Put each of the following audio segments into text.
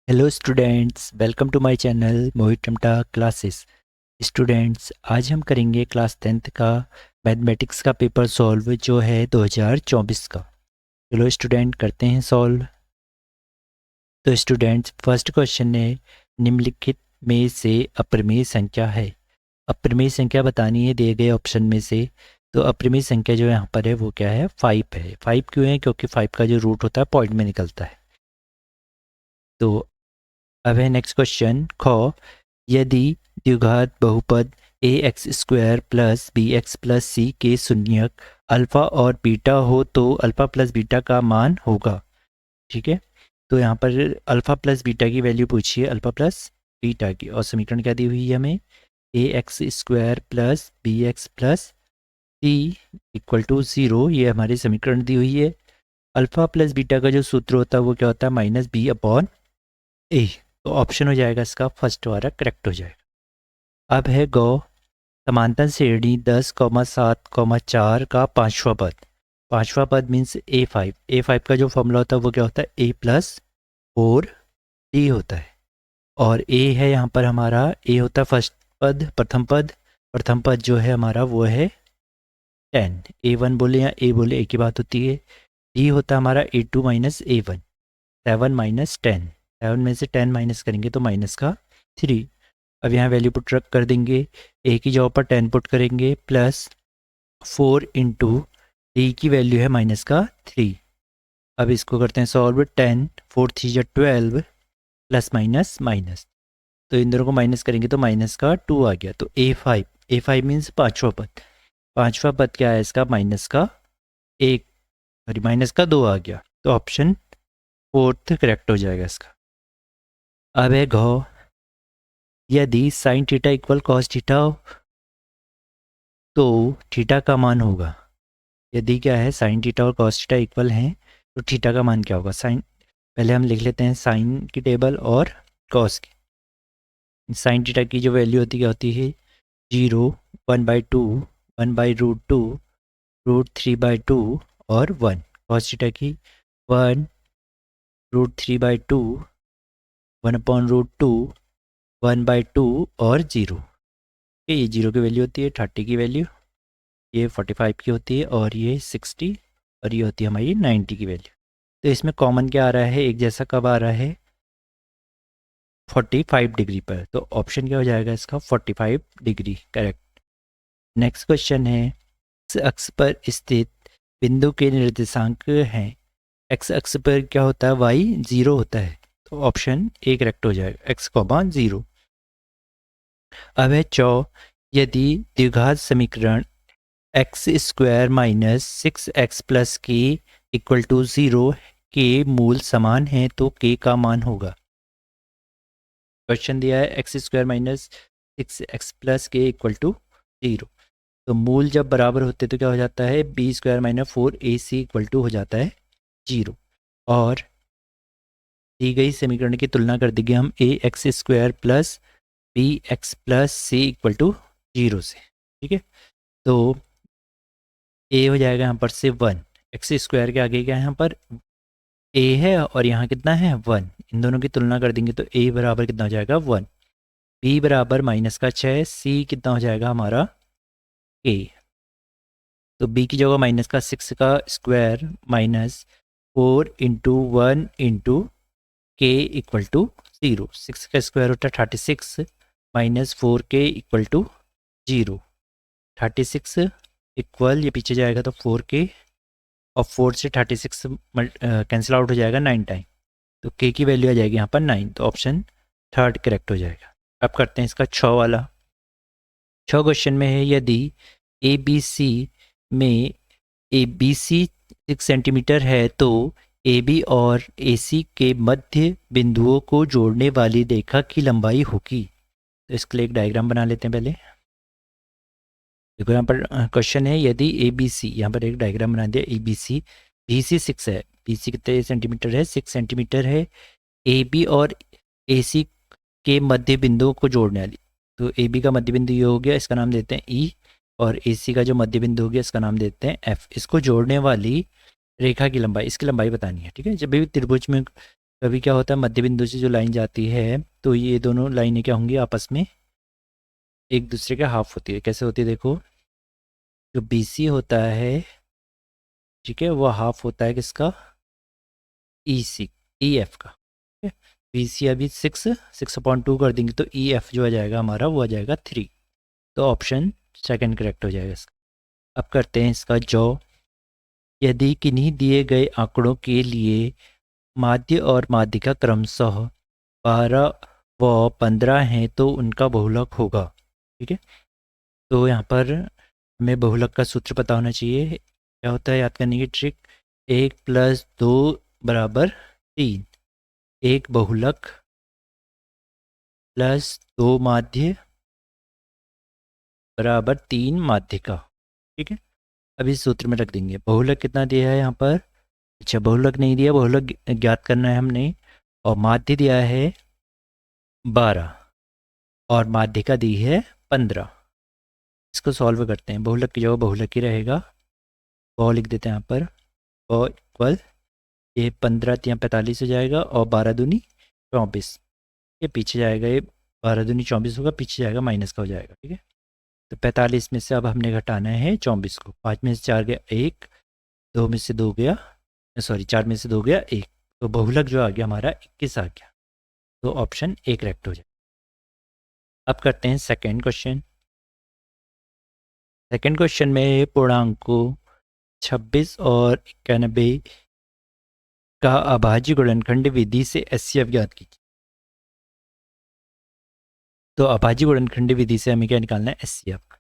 Hello students, welcome to my channel Mohit Tamta classes. Students, आज हम करेंगे क्लास 10th का मैथमेटिक्स का पेपर सॉल्व जो है 2024 का। चलो स्टूडेंट, करते हैं सॉल्व। तो स्टूडेंट्स, फर्स्ट क्वेश्चन है, निम्नलिखित में से अप्रमेय संख्या है। अप्रमेय संख्या बतानी है दिए गए ऑप्शन में से। तो अप्रमेय संख्या जो यहाँ पर है वो क्या है? 5 है। 5 क्यों है? क्योंकि 5 का जो रूट होता है पॉइंट में निकलता है। तो अब है नेक्स्ट क्वेश्चन ख, यदि द्विघात बहुपद a x square plus b x plus c के शून्यक अल्फा और बीटा हो तो अल्फा प्लस बीटा का मान होगा। ठीक है, तो यहाँ पर अल्फा प्लस बीटा की वैल्यू पूछिए, अल्फा प्लस बीटा की, और समीकरण क्या दी हुई है हमें? A x square plus b x plus c equal to 0, ये हमारी समीकरण दी हुई है। अल्फा प्लस बीटा का जो सूत्र होता है वो क्या होता है? माइनस बी अपॉन ए। तो ऑप्शन हो जाएगा इसका फर्स्ट वाला करेक्ट हो जाएगा। अब है गौ, समांतर श्रेणी 10,7,4 का पांचवा पद। पांचवा पद मीन्स A5। A5 का जो फॉर्मूला होता है वो क्या होता है? A प्लस 4D होता है। और A है यहाँ पर हमारा, A होता है फर्स्ट पद, प्रथम पद। प्रथम पद जो है हमारा वो है 10। A1 बोले या A बोले एक ही बात होती है। D होता है हमारा A2 माइनस A1, 7 माइनस 10। 7 में से 10 माइनस करेंगे तो माइनस का 3। अब यहाँ वैल्यू पुट रख कर देंगे, ए की जगह पर 10 पुट करेंगे प्लस 4 इंटू डी की वैल्यू है माइनस का 3। अब इसको करते हैं सॉल्व। 10 4 3 या 12 प्लस माइनस माइनस, तो इन दोनों को माइनस करेंगे तो माइनस का 2 आ गया। तो A5 मीन्स पाँचवा पद। पाँचवा पद क्या है इसका? माइनस का 1, सॉरी माइनस का 2 आ गया। तो ऑप्शन फोर्थ करेक्ट हो जाएगा इसका। अब है घ, यदि sine theta equal cos theta हो तो थीटा का मान होगा। यदि क्या है? साइन थीटा और कॉस थीटा इक्वल हैं तो थीटा का मान क्या होगा? साइन, पहले हम लिख लेते हैं साइन की टेबल और कॉस की। साइन थीटा की जो वैल्यू होती क्या होती है? 0, 1/2, 1/√2, √3/2 और 1। कॉस थीटा की 1, √3/2, 1/√2, 1/2 और 0। ये 0 की वैल्यू होती है, 30 की वैल्यू, ये 45 की होती है, और ये 60, और ये होती है हमारी 90 की वैल्यू। तो इसमें कॉमन क्या आ रहा है? एक जैसा कब आ रहा है? 45 डिग्री पर। तो ऑप्शन क्या हो जाएगा इसका? 45 डिग्री करेक्ट। नेक्स्ट क्वेश्चन है, एक्स अक्ष पर स्थित बिंदु के निर्देशांक हैं। एक्स अक्ष पर क्या होता है? वाई 0 होता है। तो ऑप्शन ए करेक्ट हो जाएगा, x, 0। अब है चौ, यदि द्विघात समीकरण x square minus 6x plus के इक्वल टू 0 के मूल समान हैं तो के का मान होगा। क्वेश्चन दिया है x square minus 6x plus के इक्वल टू 0। तो मूल जब बराबर होते तो क्या हो जाता है? B square minus 4ac equal to हो जाता है 0। और दी गई समीकरण की तुलना कर देंगे हम a x square plus b x plus c equal to 0 से। ठीक है, तो ए हो जाएगा यहाँ पर से 1। एक्स स्क्वायर के आगे क्या है? यहाँ पर ए है और यहाँ कितना है? 1। इन दोनों की तुलना कर देंगे तो ए बराबर कितना हो जाएगा? 1। बी बराबर माइनस का 6, सी कितना हो जाएगा हमारा? ए। तो बी की जगह माइनस का 6 का स्क्वायर माइनस 4 इंटू 1 इंटू के इक्वल टू 0। 6 का स्क्वायर होता है 36 माइनस 4 के इक्वल टू 0। 36 इक्वल, ये पीछे जाएगा तो 4 के, और 4 से 36 कैंसिल आउट हो जाएगा 9 टाइम। तो के की वैल्यू आ जाएगी यहाँ पर 9। तो ऑप्शन थर्ड करेक्ट हो जाएगा। अब करते हैं इसका 6 वाला। 6 क्वेश्चन में है, यदि ए बी सी में ए बी सी 6 सेंटीमीटर है तो ए बी और ए सी के मध्य बिंदुओं को जोड़ने वाली रेखा की लंबाई होगी। तो इसके लिए एक डायग्राम बना लेते हैं पहले। देखो यहाँ पर क्वेश्चन है, यदि ए बी सी, यहाँ पर एक डायग्राम बना दिया। A B C, B C 6 है, बी सी कितने सेंटीमीटर है? 6 सेंटीमीटर है। ए बी और ए सी के मध्य बिंदुओं को जोड़ने वाली, तो ए बी का मध्य बिंदु ये हो गया, इसका नाम देते हैं ई, और ए सी का जो मध्य बिंदु हो गया इसका नाम देते हैं एफ। इसको जोड़ने वाली रेखा की लंबाई, इसकी लंबाई बतानी है। ठीक है, जब भी त्रिभुज में कभी क्या होता है मध्य बिंदु से जो लाइन जाती है तो ये दोनों लाइनें क्या होंगी आपस में एक दूसरे के हाफ होती है। कैसे होती है देखो, जो बी सी होता है, ठीक है, वो हाफ होता है किसका, ई सी, ई एफ का। ठीक है, बी सी अभी 6.2 कर देंगे तो ई एफ जो आ जाएगा हमारा वो आ जाएगा 3। तो ऑप्शन सेकंड करेक्ट हो जाएगा इसका। अब करते हैं इसका जॉ। यदि किन्हीं दिए गए आंकड़ों के लिए माध्य और माध्यिका क्रमशः 12 व 15 हैं तो उनका बहुलक होगा। ठीक है, तो यहाँ पर हमें बहुलक का सूत्र पता होना चाहिए। क्या होता है याद करने की ट्रिक, 1+2 बराबर 3। एक बहुलक प्लस 2 माध्य बराबर 3 माध्यिका। ठीक है, अभी इस सूत्र में रख देंगे। बहुलक कितना दिया है यहाँ पर, अच्छा बहुलक नहीं दिया, बहुलक ज्ञात करना है हमने, और माध्य दिया है 12 और माध्यिका दी है 15। इसको सॉल्व करते हैं। बहुलक की जगह बहुलक ही रहेगा, बहु लिख देते हैं यहाँ पर, बहु इक्वल ये 15 यहाँ 45 हो जाएगा और 12 दूनी 24, ये पीछे जाएगा, ये 12 दूनी 24 होगा, पीछे जाएगा माइनस का हो जाएगा। ठीक है, तो 45 में से अब हमने घटाना है 24 को। 5 में से 4 गया 1, 2 में से 2 गया, सॉरी 4 में से 2 गया 1, तो बहुलक जो आ गया हमारा 21 आ गया। तो ऑप्शन ए करेक्ट हो जाए। अब करते हैं सेकेंड क्वेश्चन। सेकेंड क्वेश्चन में पूर्णांक को 26 और 91 का अभाज्य गुणनखंड विधि से एचसीएफ ज्ञात कीजिए। तो अभाज्य गुणनखंड विधि से हमें क्या निकालना है, एचसीएफ।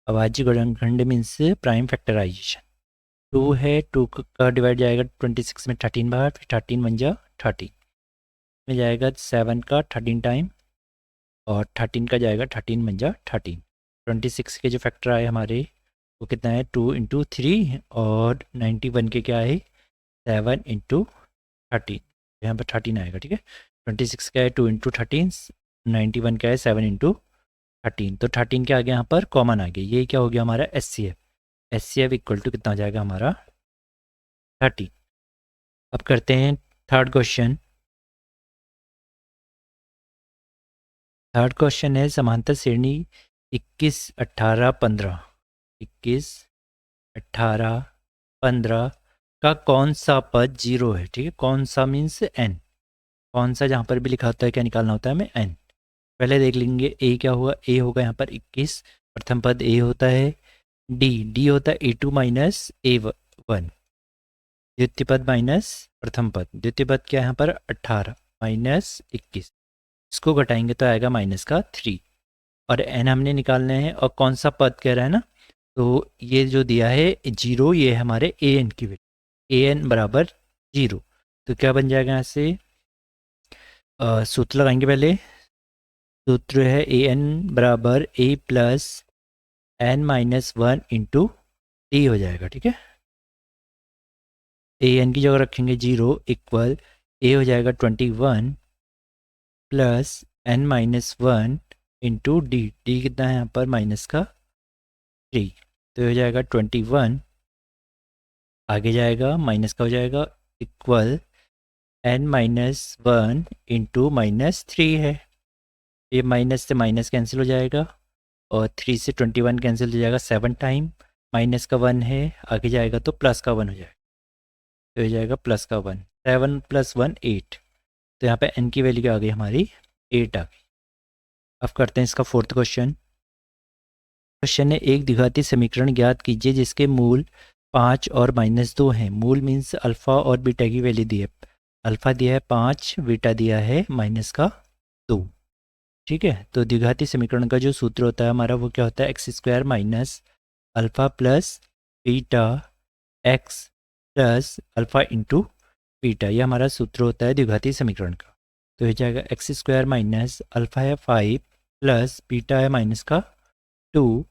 अभाज्य गुणनखंड मीन्स प्राइम फैक्टराइजेशन। 2 है, 2 का डिवाइड जाएगा 26 में 13 बार, फिर 13 बन जा 30 में जाएगा 7 का 13 टाइम, और 13 का जाएगा 13 बन जा 13। 26 के जो फैक्टर आए हमारे वो कितना है, 2 इंटू 3, और 91 के क्या है 7 इंटू 13, यहाँ पर 13 आएगा। ठीक है, 26 का है 2 इंटू 13, 91 का है 7 इंटू 13, तो 13 क्या आ गया यहाँ पर कॉमन आ गया, ये क्या हो गया हमारा S C F. S C F equal to कितना आ जाएगा हमारा 30। अब करते हैं थर्ड क्वेश्चन। थर्ड क्वेश्चन है समांतर श्रेणी 21, 18, 15, 21, 18, 15 का कौन सा पद 0 है। ठीक है, कौन सा मीन्स एन, कौन सा जहाँ पर भी लिखा होता है क्या निकालना होता है हमें, एन। पहले देख लेंगे ए क्या हुआ, ए होगा यहाँ पर 21, प्रथम पद ए होता है। डी, डी होता है A2 माइनस A1, द्वितीय पद माइनस प्रथम पद, द्वितीय पद क्या है यहाँ पर 18 माइनस 21, इसको घटाएंगे तो आएगा माइनस का 3, और एन हमने निकालना है, और कौन सा पद कह रहा है ना, तो ये जो दिया है 0, ये है हमारे ए एन की वैल्यू, ए एन बराबर 0। तो क्या बन जाएगा यहाँ से, सूत्र लगाएंगे पहले। सूत्र है ए एन बराबर a plus N minus 1 into d हो जाएगा। ठीक है, ए एन की जगह रखेंगे 0 इक्वल ए हो जाएगा 21 plus N minus 1 into D, D कितना है यहाँ पर माइनस का 3, तो हो जाएगा 21, आगे जाएगा माइनस का हो जाएगा equal N minus 1 into minus 3 है, ये माइनस से माइनस कैंसिल हो जाएगा, और 3 से 21 कैंसिल हो जाएगा 7 टाइम, माइनस का 1 है, आगे जाएगा तो प्लस का 1 हो जाएगा, तो हो जाएगा प्लस का 1, 7 + 1 8, तो यहाँ पे n की वैल्यू आ गई हमारी 8 आ गई। अब करते हैं इसका फोर्थ क्वेश्चन। क्वेश्चन है एक द्विघाती समीकरण ज्ञात कीजिए जिसके मूल 5 और -2 हैं। मूल मीन्स अल्फ़ा और बीटा की वैल्यू दी है, अल्फ़ा दिया है 5, बीटा दिया है माइनस का 2। ठीक है, तो द्विघाती समीकरण का जो सूत्र होता है हमारा वो क्या होता है, x² minus alpha plus beta x plus alpha into beta, ये हमारा सूत्र होता है द्विघाती समीकरण का। तो हो जाएगा x² माइनस अल्फ़ा है 5 प्लस बीटा है माइनस का 2,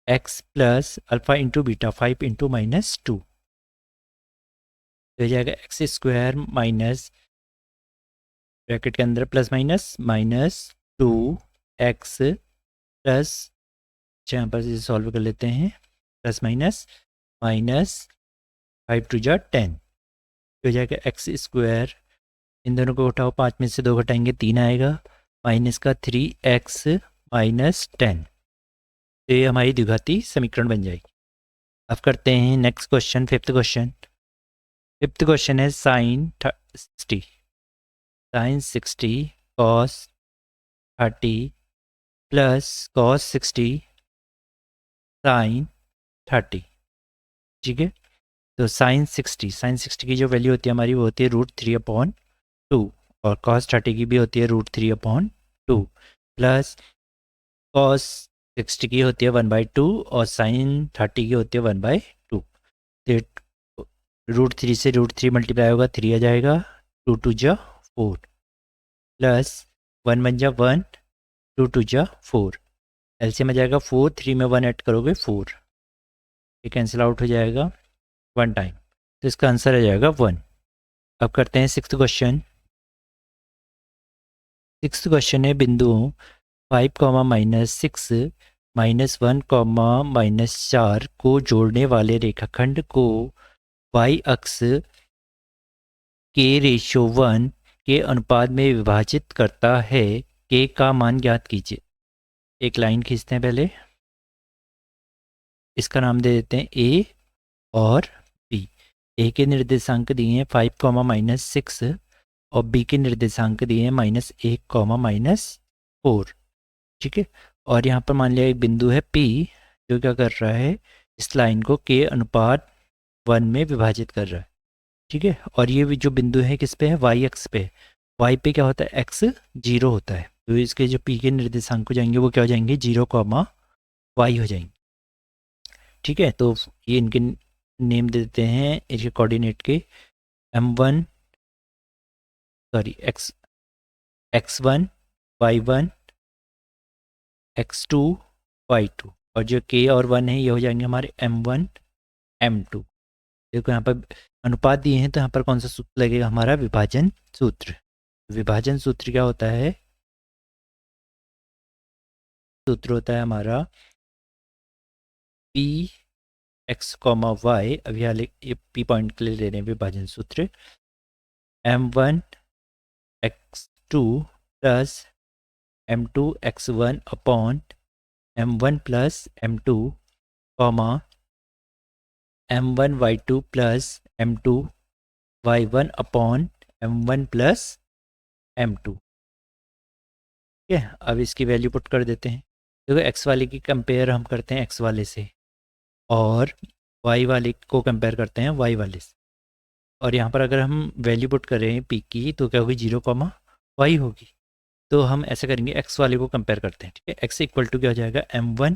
x plus alpha into beta 5 into minus 2, तो हो जाएगा x² माइनस ब्रैकेट के अंदर plus minus minus 2x plus, यहाँ पर इसे सॉल्व कर लेते हैं, प्लस माइनस माइनस 5 × 2 = 10, हो जाएगा x² इन दोनों को उठाओ, 5 में से 2 घटाएंगे 3 आएगा, माइनस का 3x माइनस 10। तो ये हमारी द्विघाती समीकरण बन जाएगी। अब करते हैं next question, fifth question. Fifth question है sine 60 cos 30 plus cos 60 sine 30। ठीक है, तो साइन 60 की जो वैल्यू होती है हमारी वो होती है √3/2, और कॉस 30 की भी होती है √3/2, प्लस कॉस 60 की होती है 1/2 और साइन 30 की होती है 1/2। तो √3 से √3 मल्टीप्लाई होगा, 3 आ जाएगा, 2 2 जा 4, प्लस 1 1 जा 1, 2 2 जा 4, एलसीएम आ जाएगा 4, 3 में 1 ऐड करोगे 4, ये कैंसिल आउट हो जाएगा 1 टाइम, तो इसका आंसर आ जाएगा 1। अब करते हैं सिक्स्थ क्वेश्चन। सिक्स्थ क्वेश्चन है बिंदुओं 5, -6, -1, -4 को जोड़ने वाले रेखाखंड को y अक्ष के रेशो 1 के अनुपात में विभाजित करता है, k का मान ज्ञात कीजिए। एक लाइन खींचते हैं पहले, इसका नाम दे देते हैं a और b। a के निर्देशांक दिए हैं 5, -6 और b के निर्देशांक दिए हैं -1, -4। ठीक है, और यहाँ पर मान लिया एक बिंदु है P जो क्या कर रहा है, इस लाइन को k अनुपात 1 में विभाजित कर रहा है। ठीक है, और ये भी जो बिंदु है किस पे है, y अक्ष पे। y पे क्या होता है, x 0 होता है, तो इसके जो p के निर्देशांक हो जाएंगे वो क्या हो जाएंगे, 0, y हो जाएंगे। ठीक है, तो ये इनके नेम दे देते हैं इसके कोऑर्डिनेट के, m1 sorry x1 y1 x2 y2, और जो k और 1 है ये हो जाएंगे हमारे m1 m2। देखो यहाँ पर अनुपात दिए हैं, तो यहाँ पर कौन सा सूत्र लगेगा, हमारा विभाजन सूत्र। विभाजन सूत्र क्या होता है, सूत्र होता है हमारा p x, y, अभी ये p पॉइंट के लिए ले रहे हैं विभाजन सूत्र, m1 x2 plus m2 x1 upon m1 plus m2, m1 y2 plus m2 y1 upon m1 plus m2। ठीक है, अब इसकी वैल्यू पुट कर देते हैं। देखो x वाले की कंपेयर हम करते हैं x वाले से, और y वाले को कंपेयर करते हैं y वाले से, और यहाँ पर अगर हम वैल्यू पुट करें p की तो क्या होगी, 0, y होगी। तो हम ऐसे करेंगे, x वाले को कंपेयर करते हैं। ठीक है, x इक्वल टू क्या हो जाएगा, m1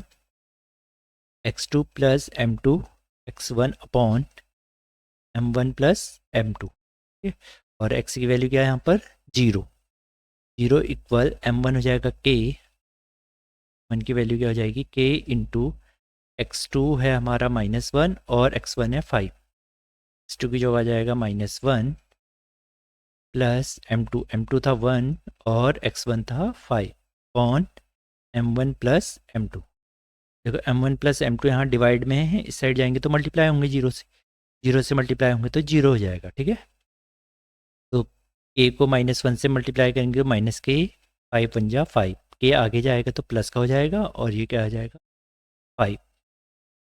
x2 plus m2 x1 upon m1 plus m2। ठीक है, और x की वैल्यू क्या है यहाँ पर, 0, 0 इक्वल m1 हो जाएगा k, 1 की वैल्यू क्या हो जाएगी, k इंटू x2 है हमारा -1 और x1 है 5, x2 की जो आ जाएगा -1 प्लस m2 था 1 और x1 था 5 अपॉन m1 प्लस m2। देखो m1 प्लस m2 यहाँ डिवाइड में है, इस साइड जाएंगे तो मल्टीप्लाई होंगे, 0 से मल्टीप्लाई होंगे तो 0 हो जाएगा। ठीक है, तो a को -1 से मल्टीप्लाई करेंगे तो -k, 5 1 जा 5, k आगे जाएगा तो प्लस का हो जाएगा, और ये क्या आ जाएगा 5।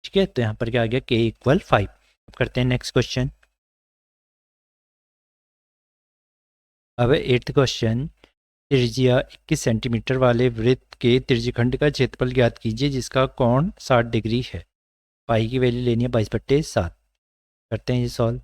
ठीक है, तो यहाँ पर क्या आ गया, k इक्वल 5। अब करते हैं नेक्स्ट क्वेश्चन। अब एट्थ क्वेश्चन, त्रिज्या 21 सेंटीमीटर वाले वृत्त के त्रिज्यखंड का क्षेत्रफल ज्ञात कीजिए जिसका कोण 60 डिग्री है। पाई की वैल्यू लेनी है 22/7। करते हैं ये सॉल्व।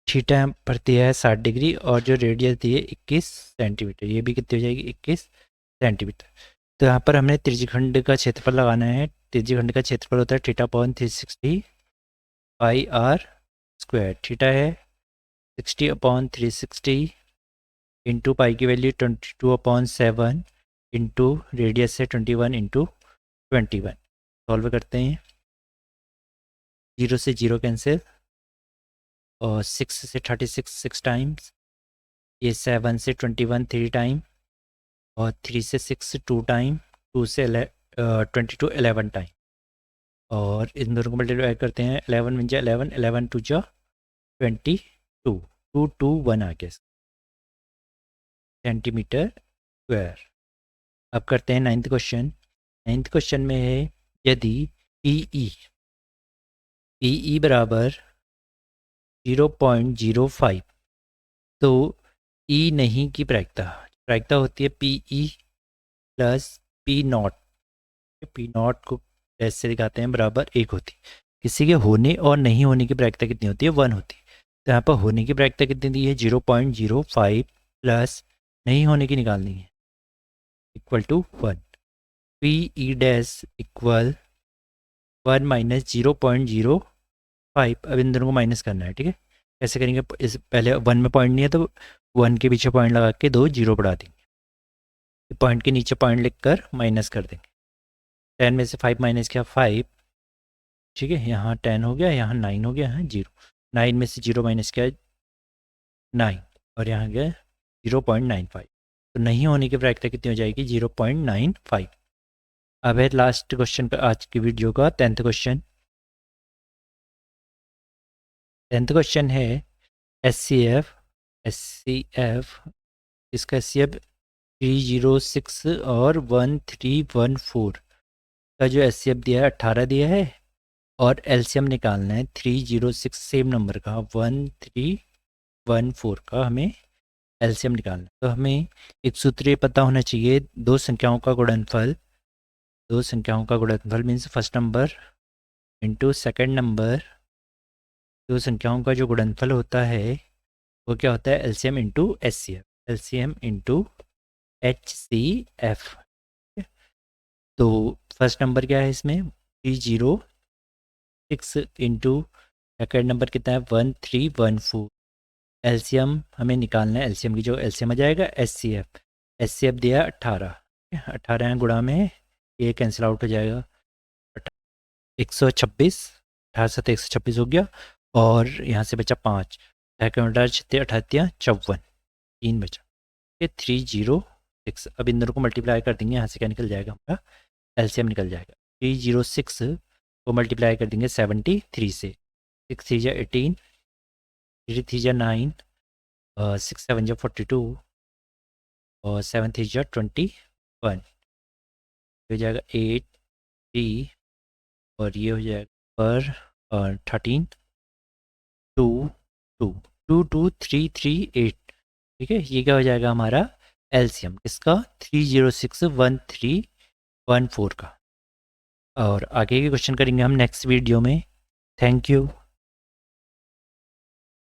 थीटा पड़ती है 60 डिग्री, और जो रेडियस दी है 21 सेंटीमीटर, ये भी कितनी हो जाएगी, 21 सेंटीमीटर। तो यहाँ पर हमने त्रिज्यखंड का क्षेत्रफल लगाना है। त्रिज्यखंड का क्षेत्रफल होता है θ/360 पाई आर स्क्वायर। थीटा है 60/360 इंटू पाई की वैल्यू 22/7 इंटू रेडियस है 21 इंटू 21। सॉल्व करते हैं। 0 से 0 कैंसिल, और 6 से 36 6 टाइम्स, ये 7 से 21 3 टाइम, और 3 से 6 2 टाइम, 2 से 22 11 टाइम, और इन दोनों को मल्टीप्लाई करते हैं। 11 में जा 11, 11 टू जा 22, 2 2 1 आ गया सेंटीमीटर स्क्वायर। अब करते हैं नाइन्थ क्वेश्चन। नाइन्थ क्वेश्चन में है यदि पीई बराबर 0.05, तो ई नहीं की प्रायिकता होती है P E plus P not. P not को ऐसे दिखाते हैं बराबर 1 होती है। किसी के होने और नहीं होने की प्रायिकता कितनी होती है? 1 होती है। तो यहाँ पर होने की प्रायिकता कितनी दी है? 0.05 प्लस नहीं होने की निकालनी है, equal to 1। P E dash equal 1 minus 0.05। अब इन दोनों को माइनस करना है, ठीक है। कैसे करेंगे? इस पहले 1 में पॉइंट नहीं है तो 1 के पीछे पॉइंट लगा के 2 जीरो बढ़ा देंगे, पॉइंट के नीचे पॉइंट लिखकर माइनस कर देंगे। 10 में से 5 माइनस किया 5, ठीक है। यहाँ 10 हो गया, यहाँ 9 हो गया, यहाँ 0। 9 में से 0 माइनस किया 9, और यहाँ गया 0.95। तो नहीं होने की प्रायिकता कितनी हो जाएगी? 0.95। अब है लास्ट क्वेश्चन का आज की वीडियो का 10th क्वेश्चन। 10th क्वेश्चन है एस सी एफ, इसका एस सी एफ 306 और 1314 का जो एस सी एफ दिया है 18 दिया है, और एलसीएम निकालना है 306 सेम नंबर का, 1314 का हमें एलसीएम निकालना है। तो हमें एक सूत्र ये पता होना चाहिए, दो संख्याओं का गुणनफल means first number into second number. दो संख्याओं का जो गुणनफल होता है वो क्या होता है? LCM into H C F, LCM into H C F. तो फर्स्ट नंबर क्या है इसमें? 306 इंटू सेकेंड नंबर कितना है? 1314। एलसीएम हमें निकालना है, एलसीएम की जो एलसीएम आ जाएगा एच सी एफ दिया 18, 18 गुणा में ये कैंसिल आउट हो जाएगा, 126, 18 से 126 हो गया, और यहाँ से बचा 5, 54 3 बचा, ये 306। अब इन दोनों को मल्टीप्लाई कर देंगे, यहाँ से क्या निकल जाएगा? हमारा एलसीएम निकल जाएगा। 306 को मल्टीप्लाई कर देंगे 73 से, 6 3 जा 18, 3 3 जा 9, 6 7 जा 42, और 7 3 जा 21, हो जाएगा 8 3, और ये हो जाएगा पर 13 2 2 2 2 3 3 8, ठीक है। ये क्या हो जाएगा हमारा एलसीएम इसका? 306 1314 का। और आगे के क्वेश्चन करेंगे हम नेक्स्ट वीडियो में। Thank you.